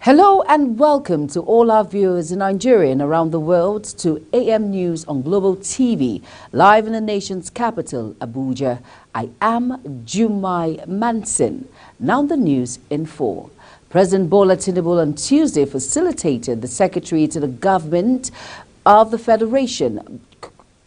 Hello and welcome to all our viewers in Nigeria and around the world to AM News on Global TV, live in the nation's capital, Abuja. I am Jumai Manson. Now the news in full. President Bola Tinubu on Tuesday facilitated the Secretary to the Government of the Federation,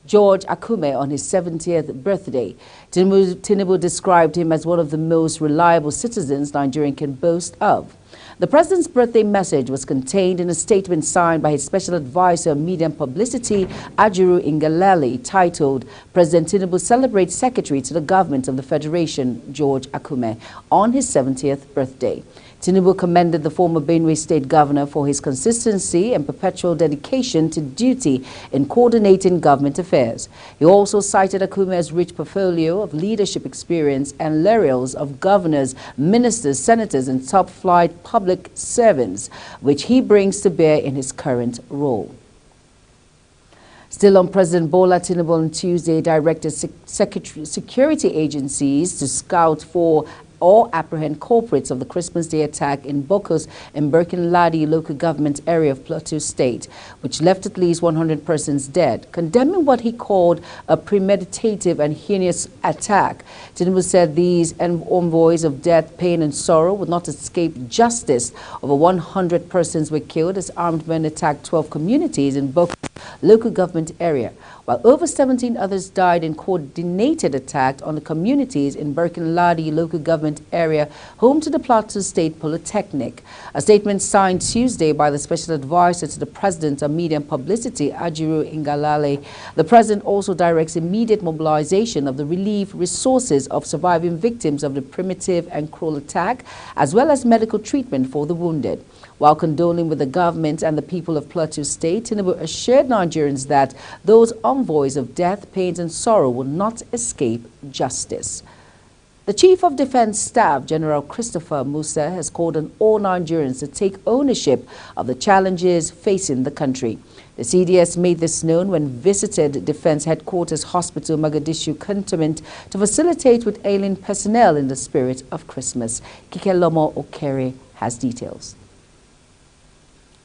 George Akume, on his 70th birthday. Tinubu described him as one of the most reliable citizens Nigeria can boast of. The president's birthday message was contained in a statement signed by his special advisor on media and publicity, Ajiru Ngelale, titled, President Tinubu celebrates Secretary to the Government of the Federation, George Akume, on his 70th birthday. Tinubu commended the former Benue State Governor for his consistency and perpetual dedication to duty in coordinating government affairs. He also cited Akume's rich portfolio of leadership experience and laurels of governors, ministers, senators, and top-flight public servants, which he brings to bear in his current role. Still on President Bola Tinubu on Tuesday directed security agencies to scout for or apprehend culprits of the Christmas Day attack in Bokos and Birkin-Ladi local government area of Plateau State, which left at least 100 persons dead. Condemning what he called a premeditative and heinous attack, Tinubu said these envoys of death, pain and sorrow would not escape justice. Over 100 persons were killed as armed men attacked 12 communities in Bokos local government area, while over 17 others died in coordinated attack on the communities in Birkin-Ladi local government area, home to the Plateau State Polytechnic. A statement signed Tuesday by the special advisor to the president of media and publicity, Ajiru Ngelale. The president also directs immediate mobilization of the relief resources of surviving victims of the primitive and cruel attack, as well as medical treatment for the wounded. While condoling with the government and the people of Plateau State, Tinubu assured Nigerians that those envoys of death, pain and sorrow will not escape justice. The Chief of Defense Staff, General Christopher Musa, has called on all Nigerians to take ownership of the challenges facing the country. The CDS made this known when visited Defense Headquarters Hospital, Mogadishu Cantonment, to facilitate with ailing personnel in the spirit of Christmas. Kikelomo Okere has details.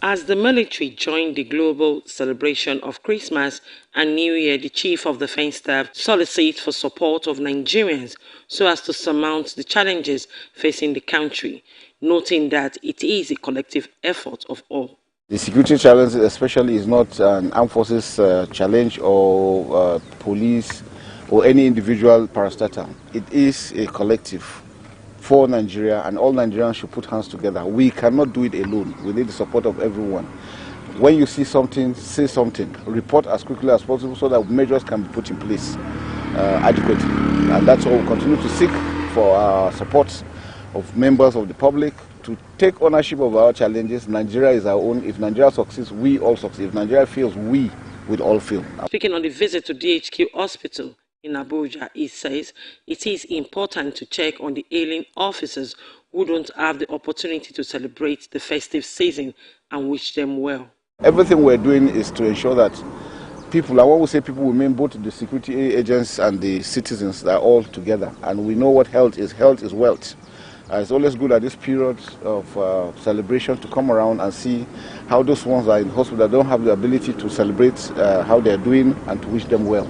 As the military joined the global celebration of Christmas and New Year, the Chief of Defense Staff solicits for support of Nigerians so as to surmount the challenges facing the country, noting that it is a collective effort of all. The security challenge especially is not an armed forces challenge or police or any individual parastatal. It is a collective for Nigeria, and all Nigerians should put hands together. We cannot do it alone. We need the support of everyone. When you see something, say something. Report as quickly as possible so that measures can be put in place adequately. And that's all we continue to seek for support of members of the public to take ownership of our challenges. Nigeria is our own. If Nigeria succeeds, we all succeed. If Nigeria fails, we will all fail. Speaking on the visit to DHQ Hospital in Abuja, he says it is important to check on the ailing officers who don't have the opportunity to celebrate the festive season and wish them well. Everything we're doing is to ensure that people, and when we say people, we mean both the security agents and the citizens, are all together. And we know what health is. Health is wealth. It's always good at this period of celebration to come around and see how those ones are in hospital that don't have the ability to celebrate how they're doing and to wish them well.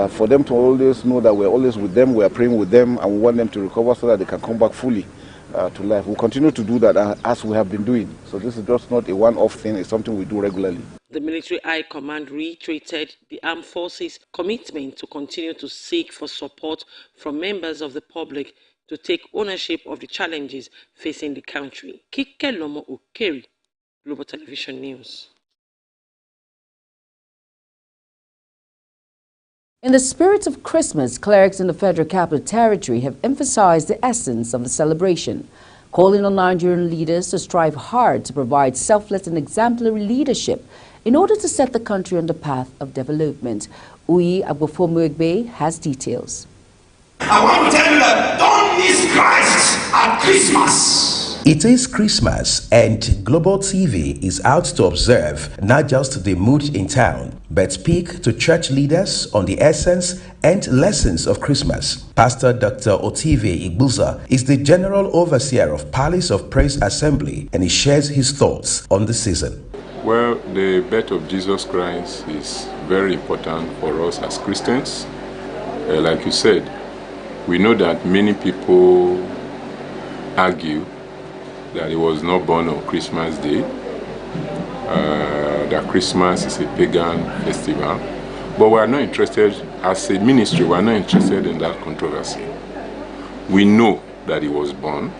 For them to always know that we're always with them, we're praying with them, and we want them to recover so that they can come back fully to life. We'll continue to do that as we have been doing. So this is just not a one-off thing, it's something we do regularly. The Military High Command reiterated the Armed Forces' commitment to continue to seek for support from members of the public to take ownership of the challenges facing the country. Kikelomo Okere, Global Television News. In the spirit of Christmas, clerics in the Federal Capital Territory have emphasized the essence of the celebration, calling on Nigerian leaders to strive hard to provide selfless and exemplary leadership in order to set the country on the path of development. Uyi Agbofomuegbe has details. I want to tell you that don't miss Christ at Christmas. It is Christmas, and Global TV is out to observe not just the mood in town, but speak to church leaders on the essence and lessons of Christmas. Pastor Dr. Otive Igbuza is the General Overseer of Palace of Praise Assembly, and he shares his thoughts on the season. Well, the birth of Jesus Christ is very important for us as Christians. Like you said, we know that many people argue that he was not born on Christmas Day, that Christmas is a pagan festival. But we are not interested, as a ministry, we are not interested in that controversy. We know that he was born,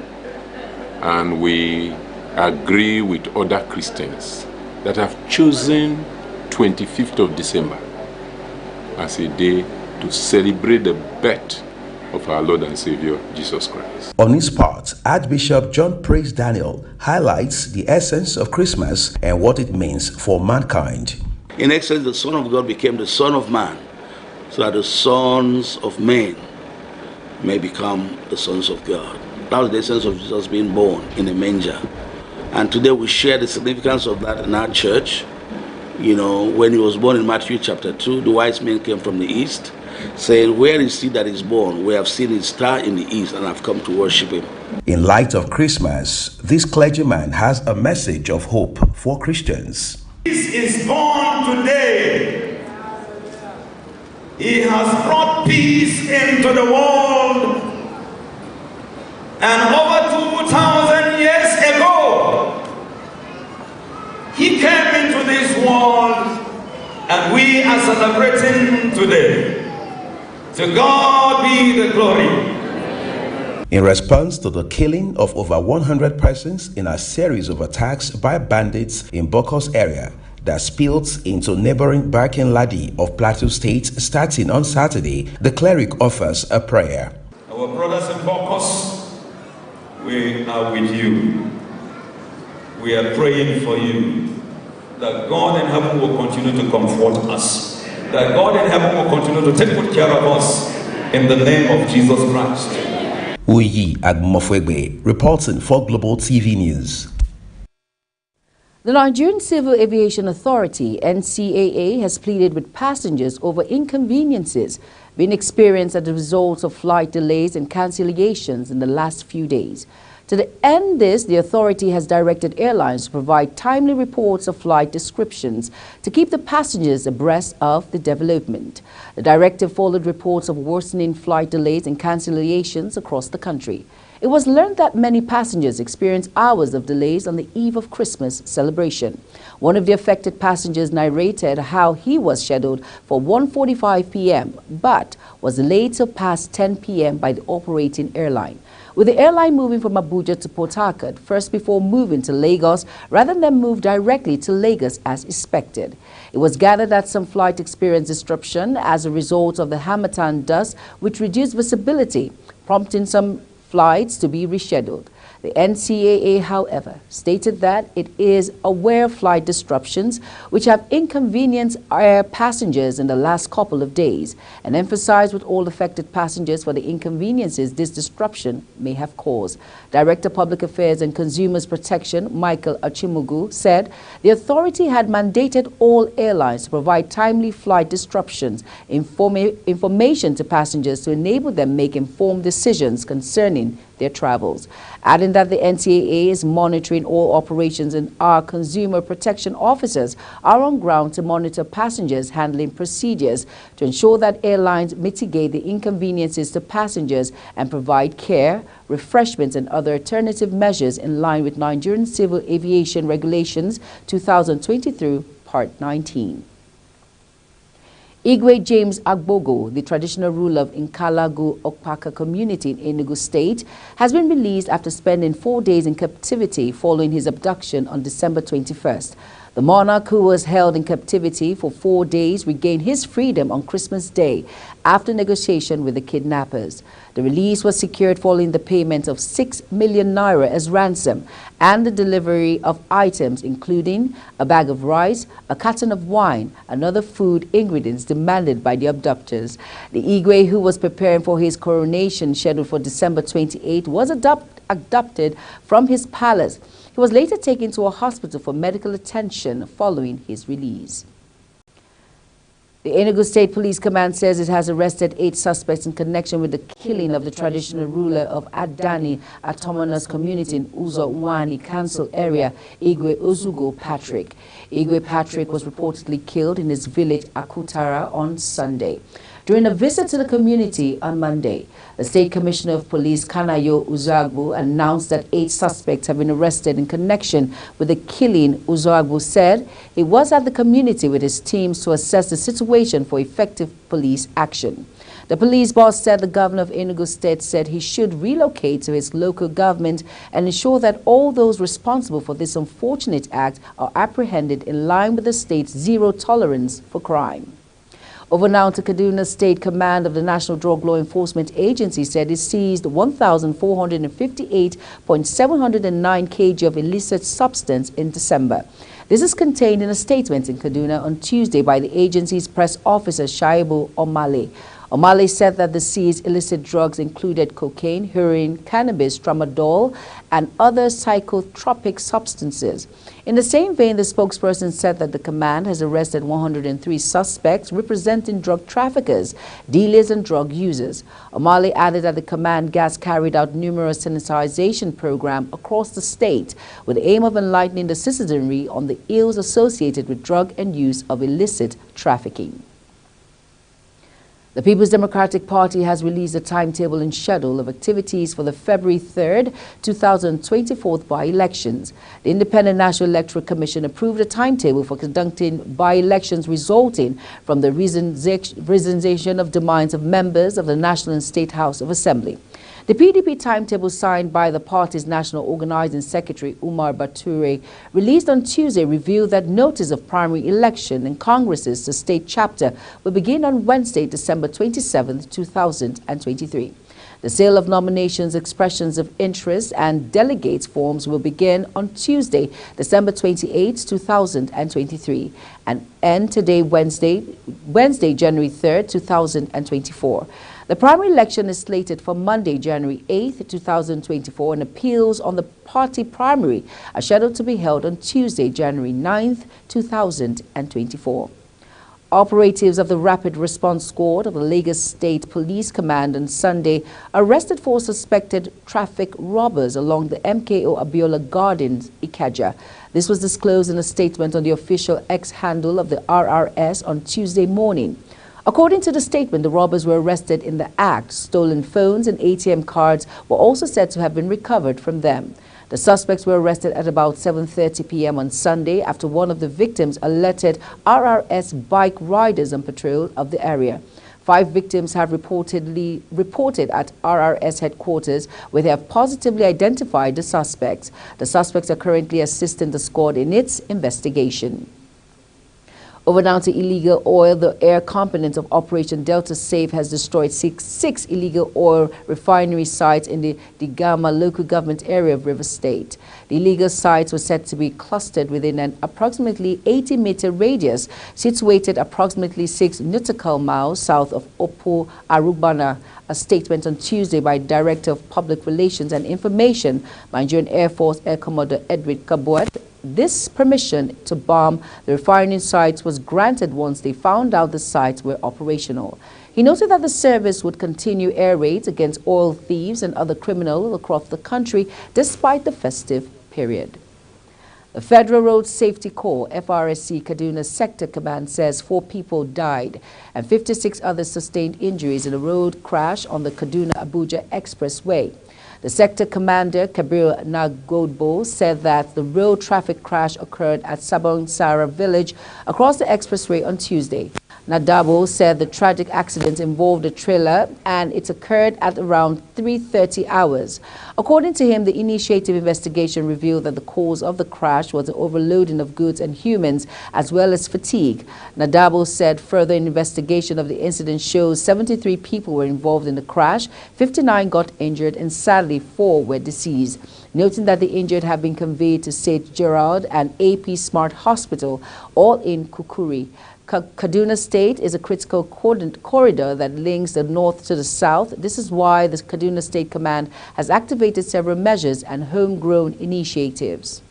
and we agree with other Christians that have chosen 25th of December as a day to celebrate the birth of our Lord and Savior, Jesus Christ. On his part, Archbishop John Praise Daniel highlights the essence of Christmas and what it means for mankind. In essence, the Son of God became the Son of Man, so that the sons of men may become the sons of God. That was the essence of Jesus being born in a manger. And today we share the significance of that in our church. You know, when he was born in Matthew chapter 2, the wise men came from the east, saying, "Where is he that is born? We have seen his star in the east and have come to worship him." In light of Christmas, this clergyman has a message of hope for Christians. Jesus is born today. He has brought peace into the world. And over 2,000 years ago, he came into this world, and we are celebrating today. To God be the glory. In response to the killing of over 100 persons in a series of attacks by bandits in Bokos area that spilled into neighboring Barkin Ladi of Plateau State starting on Saturday, the cleric offers a prayer. Our brothers in Bokos, we are with you. We are praying for you, that God in heaven will continue to comfort us, that God in heaven will continue to take good care of us, in the name of Jesus Christ. Uyi Agmofwegbe, reporting for Global TV News. The Nigerian Civil Aviation Authority, NCAA, has pleaded with passengers over inconveniences being experienced as a result of flight delays and cancellations in the last few days. To end this, the authority has directed airlines to provide timely reports of flight descriptions to keep the passengers abreast of the development. The directive followed reports of worsening flight delays and cancellations across the country. It was learned that many passengers experienced hours of delays on the eve of Christmas celebration. One of the affected passengers narrated how he was scheduled for 1:45 p.m. but was delayed till past 10 p.m. by the operating airline. With the airline moving from Abuja to Port Harcourt first before moving to Lagos, rather than move directly to Lagos as expected. It was gathered that some flight experienced disruption as a result of the Harmattan dust, which reduced visibility, prompting some flights to be rescheduled. The NCAA, however, stated that it is aware of flight disruptions which have inconvenienced air passengers in the last couple of days and emphasized with all affected passengers for the inconveniences this disruption may have caused. Director Public Affairs and Consumers Protection, Michael Achimugu, said the authority had mandated all airlines to provide timely flight disruptions information to passengers to enable them make informed decisions concerning their travels, adding that the NCAA is monitoring all operations and our consumer protection officers are on ground to monitor passengers handling procedures to ensure that airlines mitigate the inconveniences to passengers and provide care, refreshments and other alternative measures in line with Nigerian Civil Aviation Regulations 2023, Part 19. Igwe James Agbogo, the traditional ruler of Nkalagu Okpaka community in Enugu State, has been released after spending 4 days in captivity following his abduction on December 21st. The monarch, who was held in captivity for 4 days, regained his freedom on Christmas Day after negotiation with the kidnappers. The release was secured following the payment of 6 million naira as ransom and the delivery of items including a bag of rice, a carton of wine, and other food ingredients demanded by the abductors. The Igwe, who was preparing for his coronation scheduled for December 28, was abducted from his palace. He was later taken to a hospital for medical attention following his release. The Enugu State Police Command says it has arrested 8 suspects in connection with the killing of the traditional ruler of Adani Autonomous Community in Uzo Uwani Council area, Igwe Ozugo Patrick. Igwe Patrick was reportedly killed in his village Akutara on Sunday. During a visit to the community on Monday, the State Commissioner of Police, Kanayo Uzoagbu, announced that 8 suspects have been arrested in connection with the killing. Uzoagbu said he was at the community with his teams to assess the situation for effective police action. The police boss said the governor of Enugu State said he should relocate to his local government and ensure that all those responsible for this unfortunate act are apprehended in line with the state's zero tolerance for crime. Over now to Kaduna State Command of the National Drug Law Enforcement Agency said it seized 1,458.709 kg of illicit substance in December. This is contained in a statement in Kaduna on Tuesday by the agency's press officer Shaibu Omale. Omale said that the seized illicit drugs included cocaine, heroin, cannabis, tramadol, and other psychotropic substances. In the same vein, the spokesperson said that the command has arrested 103 suspects representing drug traffickers, dealers, and drug users. Omale added that the command has carried out numerous sensitization programs across the state with the aim of enlightening the citizenry on the ills associated with drug and use of illicit trafficking. The People's Democratic Party has released a timetable and schedule of activities for the February 3rd, 2024 by-elections. The Independent National Electoral Commission approved a timetable for conducting by-elections resulting from the resignation of demands of members of the National and State House of Assembly. The PDP timetable signed by the party's National Organizing Secretary Umar Bature released on Tuesday revealed that notice of primary election and Congress's to state chapter will begin on Wednesday, December 27, 2023. The sale of nominations, expressions of interest, and delegates forms will begin on Tuesday, December 28, 2023, and end today, Wednesday, January 3, 2024. The primary election is slated for Monday, January 8, 2024, and appeals on the party primary are scheduled to be held on Tuesday, January 9, 2024. Operatives of the Rapid Response Squad of the Lagos State Police Command on Sunday arrested 4 suspected traffic robbers along the MKO Abiola Gardens, Ikeja. This was disclosed in a statement on the official X handle of the RRS on Tuesday morning. According to the statement, the robbers were arrested in the act. Stolen phones and ATM cards were also said to have been recovered from them. The suspects were arrested at about 7:30 p.m. on Sunday after one of the victims alerted RRS bike riders on patrol of the area. 5 victims have reported at RRS headquarters where they have positively identified the suspects. The suspects are currently assisting the squad in its investigation. Over now to illegal oil. The air component of Operation Delta Safe has destroyed six illegal oil refinery sites in the Digama local government area of River State. The illegal sites were said to be clustered within an approximately 80-meter radius situated approximately 6 nautical miles south of Opo Arubana. A statement on Tuesday by Director of Public Relations and Information, Nigerian Air Force Air Commodore Edwin Kabuat. This permission to bomb the refining sites was granted once they found out the sites were operational. He noted that the service would continue air raids against oil thieves and other criminals across the country despite the festive period. The Federal Road Safety Corps, FRSC Kaduna Sector Command says 4 people died and 56 others sustained injuries in a road crash on the Kaduna-Abuja Expressway. The sector commander, Kabir Nagodbo, said that the road traffic crash occurred at Sabon Sara village across the expressway on Tuesday. Nadabo said the tragic accident involved a trailer and it occurred at around 3:30 hours. According to him, the initiative investigation revealed that the cause of the crash was the overloading of goods and humans as well as fatigue. Nadabo said further investigation of the incident shows 73 people were involved in the crash, 59 got injured and sadly 4 were deceased. Noting that the injured have been conveyed to St. Gerard and AP Smart Hospital, all in Kukuri. Kaduna State is a critical corridor that links the north to the south. This is why the Kaduna State Command has activated several measures and homegrown initiatives.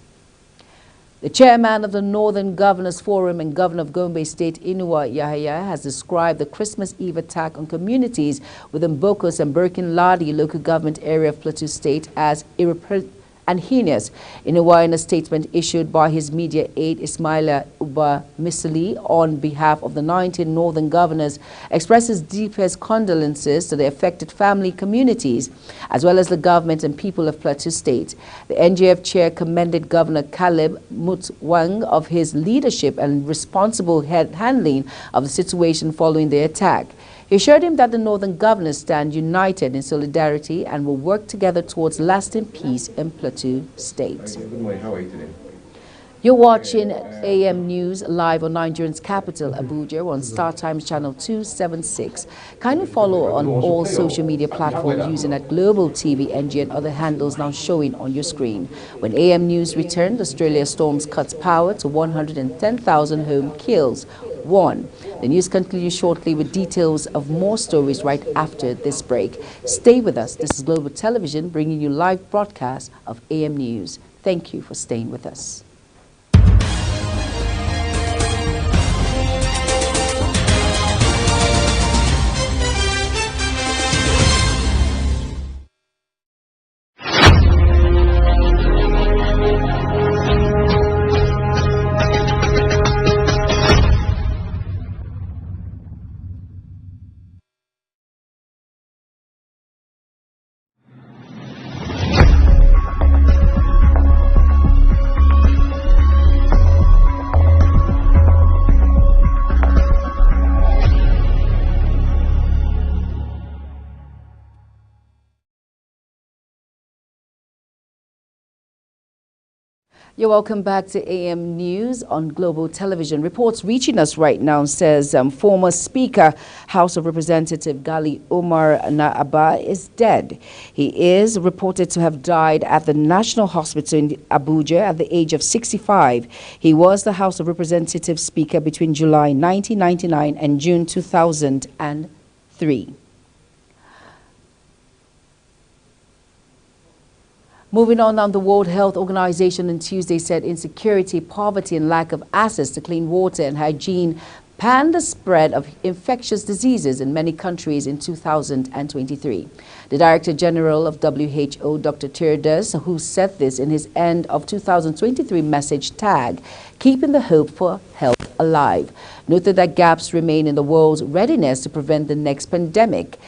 The chairman of the Northern Governors Forum and governor of Gombe State, Inuwa Yahaya, has described the Christmas Eve attack on communities within Bokos and Birkin Ladi local government area of Plateau State as irreparable and heinous. Inuwa, in a statement issued by his media aide Ismaila Uba Misali on behalf of the 19 northern governors, expresses deepest condolences to the affected family communities, as well as the government and people of Plateau State. The NGF chair commended Governor Caleb Mutwang of his leadership and responsible handling of the situation following the attack. He assured him that the northern governors stand united in solidarity and will work together towards lasting peace in Plateau State. Good morning. How are you today? You're watching AM News live on Nigeria's capital, Abuja, on Star Times Channel 276. Kindly follow on all social media platforms using at Global TV, NG, and other handles now showing on your screen. When AM News returned, Australia storms cuts power to 110,000 home kills. 1. The news continues shortly with details of more stories right after this break. Stay with us. This is Global Television bringing you live broadcasts of AM News. Thank you for staying with us. You're welcome back to AM News on Global Television. Reports reaching us right now says former Speaker, House of Representative Gali Umar Naaba is dead. He is reported to have died at the National Hospital in Abuja at the age of 65. He was the House of Representatives Speaker between July 1999 and June 2003. Moving on, the World Health Organization on Tuesday said insecurity, poverty, and lack of access to clean water and hygiene panned the spread of infectious diseases in many countries in 2023. The Director General of WHO, Dr. Tedros, who said this in his end of 2023 message tag, Keeping the Hope for Health Alive, noted that gaps remain in the world's readiness to prevent the next pandemic.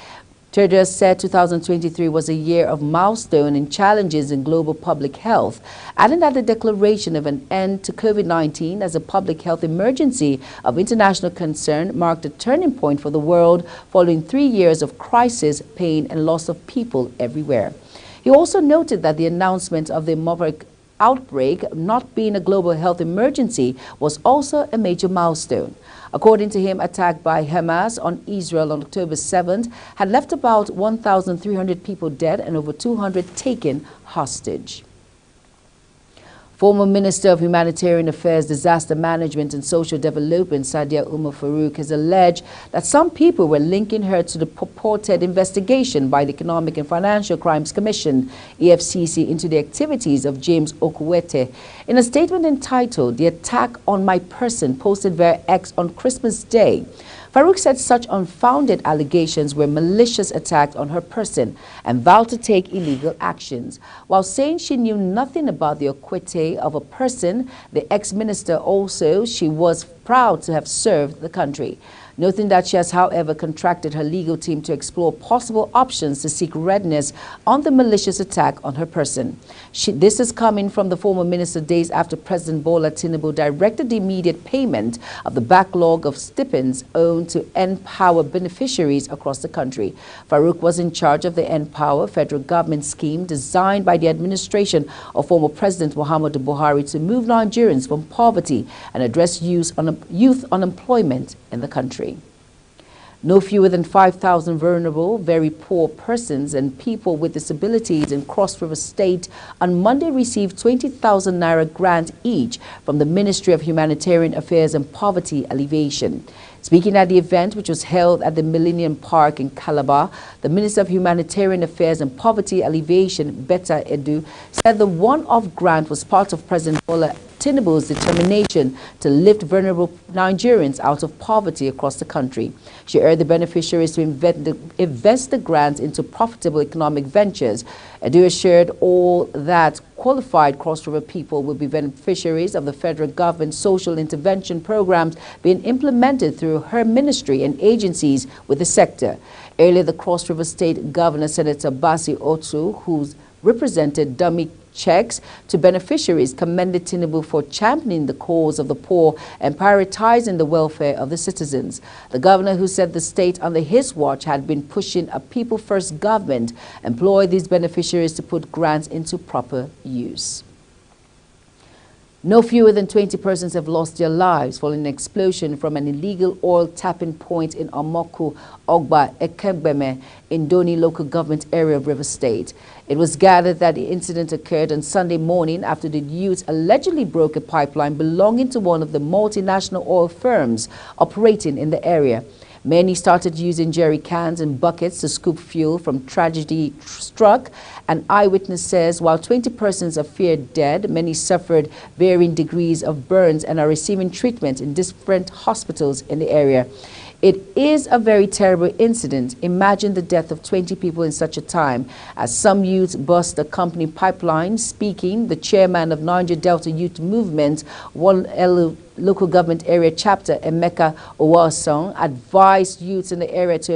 Tedros said 2023 was a year of milestone and challenges in global public health, adding that the declaration of an end to COVID-19 as a public health emergency of international concern marked a turning point for the world following 3 years of crisis, pain, and loss of people everywhere. He also noted that the announcement of the Marburg outbreak not being a global health emergency was also a major milestone. According to him, attack by Hamas on Israel on October 7th had left about 1,300 people dead and over 200 taken hostage. Former Minister of Humanitarian Affairs, Disaster Management and Social Development, Sadia Umar Farouk, has alleged that some people were linking her to the purported investigation by the Economic and Financial Crimes Commission, EFCC, into the activities of James Okwete. In a statement entitled, "The Attack on My Person," posted via X on Christmas Day, Farouk said such unfounded allegations were malicious attacks on her person and vowed to take illegal actions. While saying she knew nothing about the Okwete of a person, the ex-minister also, she was proud to have served the country, noting that she has, however, contracted her legal team to explore possible options to seek redress on the malicious attack on her person. This is coming from the former minister days after President Bola Tinubu directed the immediate payment of the backlog of stipends owed to N-Power beneficiaries across the country. Farouk was in charge of the N-Power federal government scheme designed by the administration of former President Muhammadu Buhari to move Nigerians from poverty and address youth unemployment in the country. No fewer than 5,000 vulnerable, very poor persons and people with disabilities in Cross River State on Monday received 20,000 Naira grant each from the Ministry of Humanitarian Affairs and Poverty Alleviation. Speaking at the event, which was held at the Millennium Park in Calabar, the Minister of Humanitarian Affairs and Poverty Alleviation, Betta Edu, said the one-off grant was part of President Bola Tinubu's determination to lift vulnerable Nigerians out of poverty across the country. She urged the beneficiaries to invest the grants into profitable economic ventures. Edu assured all that qualified Cross River people will be beneficiaries of the federal government's social intervention programs being implemented through her ministry and agencies with the sector. Earlier, the Cross River State Governor, Senator Basi Otu, who's represented dummy checks to beneficiaries, commended Tinubu for championing the cause of the poor and prioritizing the welfare of the citizens. The governor, who said the state under his watch had been pushing a people-first government, employed these beneficiaries to put grants into proper use. No fewer than 20 persons have lost their lives following an explosion from an illegal oil tapping point in Omoku, Ogba, Ekegbeme, in Doni local government area of River State. It was gathered that the incident occurred on Sunday morning after the youths allegedly broke a pipeline belonging to one of the multinational oil firms operating in the area. Many started using jerry cans and buckets to scoop fuel from tragedy struck. An eyewitness says while 20 persons are feared dead, many suffered varying degrees of burns and are receiving treatment in different hospitals in the area. It is a very terrible incident. Imagine the death of 20 people in such a time. As some youths bust the company pipeline, speaking, the chairman of Niger Delta Youth Movement, one local government area chapter, Emeka Owason, advised youths in the area to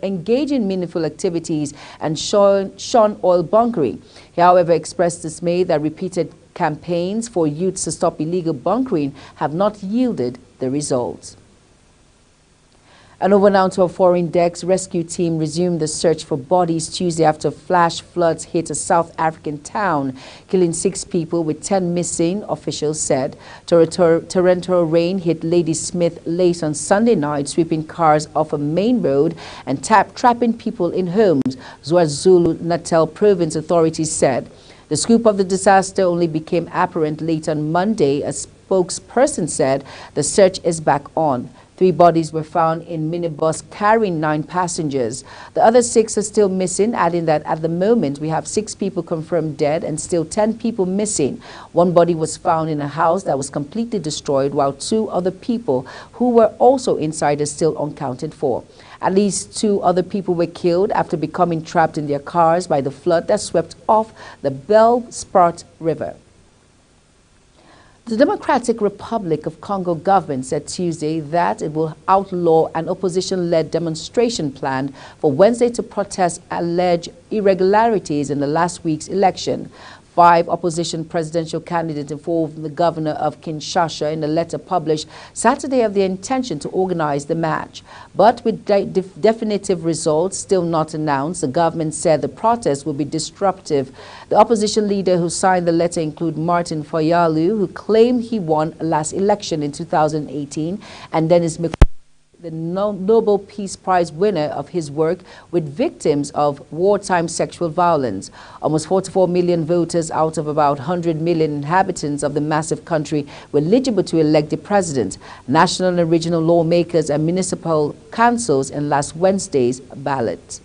engage in meaningful activities and shun oil bunkering. He, however, expressed dismay that repeated campaigns for youths to stop illegal bunkering have not yielded the results. And over now to our foreign decks, rescue team resumed the search for bodies Tuesday after flash floods hit a South African town, killing 6 people with 10 missing, officials said. Torrential rain hit Ladysmith late on Sunday night, sweeping cars off a main road and trapping people in homes, KwaZulu-Natal province authorities said. The scoop of the disaster only became apparent late on Monday. A spokesperson said the search is back on. 3 bodies were found in minibus carrying 9 passengers. The other 6 are still missing, adding that at the moment we have 6 people confirmed dead and still 10 people missing. 1 body was found in a house that was completely destroyed, while 2 other people who were also inside are still unaccounted for. At least 2 other people were killed after becoming trapped in their cars by the flood that swept off the Bellsprat River. The Democratic Republic of Congo government said Tuesday that it will outlaw an opposition-led demonstration planned for Wednesday to protest alleged irregularities in the last week's election. 5 opposition presidential candidates informed the governor of Kinshasa in a letter published Saturday of their intention to organize the march. But with definitive results still not announced, the government said the protest will be disruptive. The opposition leader who signed the letter include Martin Fayulu, who claimed he won last election in 2018, and Dennis McCoy, the Nobel Peace Prize winner of his work with victims of wartime sexual violence. Almost 44 million voters out of about 100 million inhabitants of the massive country were eligible to elect the president, national and regional lawmakers and municipal councils in last Wednesday's ballot.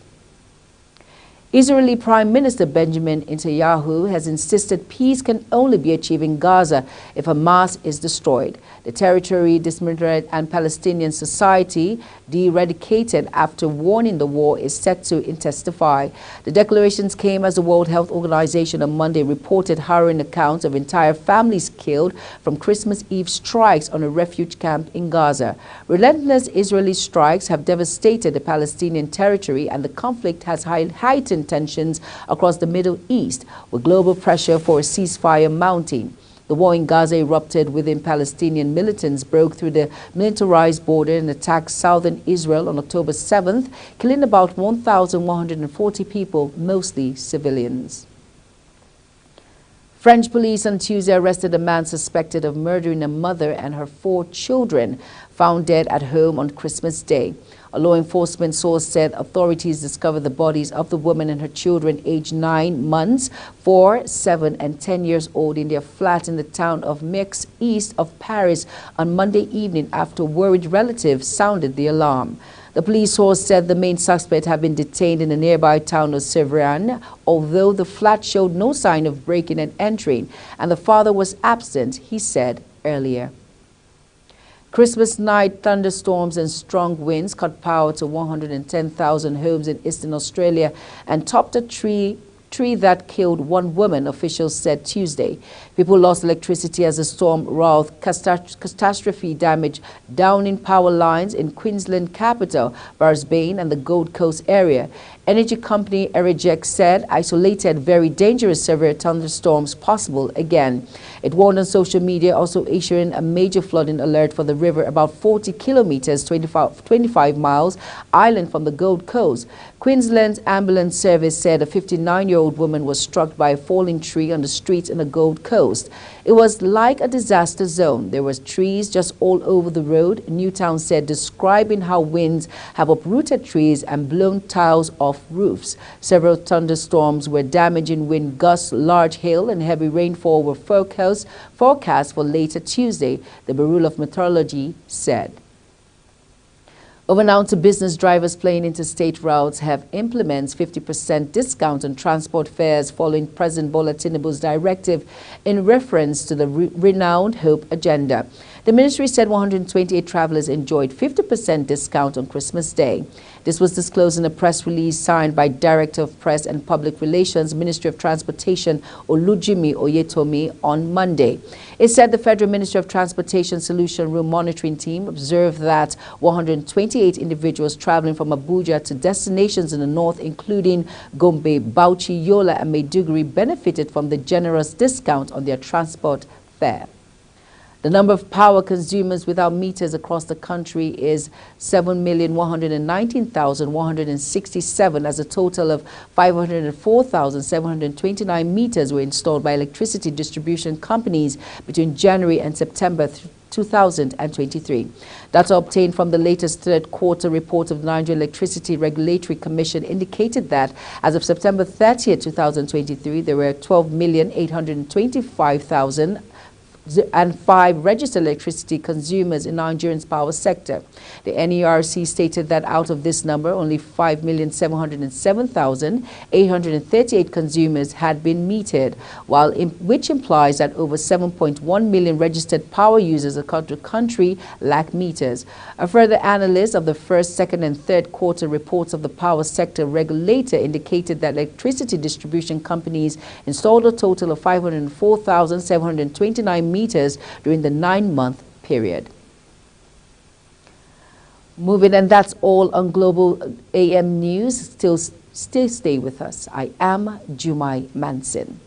Israeli Prime Minister Benjamin Netanyahu has insisted peace can only be achieved in Gaza if Hamas is destroyed. The territory dismembered and Palestinian society de-eradicated after warning the war is set to intensify. The declarations came as the World Health Organization on Monday reported harrowing accounts of entire families killed from Christmas Eve strikes on a refuge camp in Gaza. Relentless Israeli strikes have devastated the Palestinian territory, and the conflict has heightened tensions across the Middle East, with global pressure for a ceasefire mounting. The war in Gaza erupted within Palestinian militants broke through the militarized border and attacked southern Israel on October 7th, killing about 1,140 people, mostly civilians. French police on Tuesday arrested a man suspected of murdering a mother and her 4 children found dead at home on Christmas Day. A law enforcement source said authorities discovered the bodies of the woman and her children aged 9 months, 4, 7, and 10 years old in their flat in the town of Meaux, east of Paris, on Monday evening after worried relatives sounded the alarm. The police source said the main suspect had been detained in the nearby town of Sevran, although the flat showed no sign of breaking and entering, and the father was absent, he said earlier. Christmas night thunderstorms and strong winds cut power to 110,000 homes in eastern Australia and topped a tree that killed 1 woman, officials said Tuesday. People lost electricity as the storm wrought catastrophe damage downing power lines in Queensland capital, Brisbane, and the Gold Coast area. Energy company Enirjec said isolated very dangerous severe thunderstorms possible again. It warned on social media, also issuing a major flooding alert for the river about 40 kilometers, 25 miles island from the Gold Coast. Queensland's ambulance service said a 59-year-old woman was struck by a falling tree on the streets in the Gold Coast. It was like a disaster zone. There was trees just all over the road, Newtown said, describing how winds have uprooted trees and blown tiles off roofs. Several thunderstorms were damaging wind gusts, large hail and heavy rainfall were forecast for later Tuesday, the Bureau of Meteorology said. Over now to business drivers playing interstate routes have implements 50% discount on transport fares following President Bola Tinubu's directive in reference to the renowned Hope Agenda. The ministry said 128 travelers enjoyed 50% discount on Christmas Day. This was disclosed in a press release signed by Director of Press and Public Relations, Ministry of Transportation, Olujimi Oyetomi, on Monday. It said the Federal Ministry of Transportation Solution Room Monitoring Team observed that 128 individuals traveling from Abuja to destinations in the north, including Gombe, Bauchi, Yola, and Maiduguri, benefited from the generous discount on their transport fare. The number of power consumers without meters across the country is 7,119,167 as a total of 504,729 meters were installed by electricity distribution companies between January and September 2023. Data obtained from the latest third quarter report of the Nigeria Electricity Regulatory Commission indicated that as of September 30, 2023, there were 12,825,005 registered electricity consumers in Nigeria's power sector. The NERC stated that out of this number, only 5,707,838 consumers had been metered, which implies that over 7.1 million registered power users across the country lack meters. A further analysis of the first, second, and third quarter reports of the power sector regulator indicated that electricity distribution companies installed a total of 504,729 meters during the 9-month period. Moving, and that's all on Global AM News. Still stay with us. I am Jumai Manson.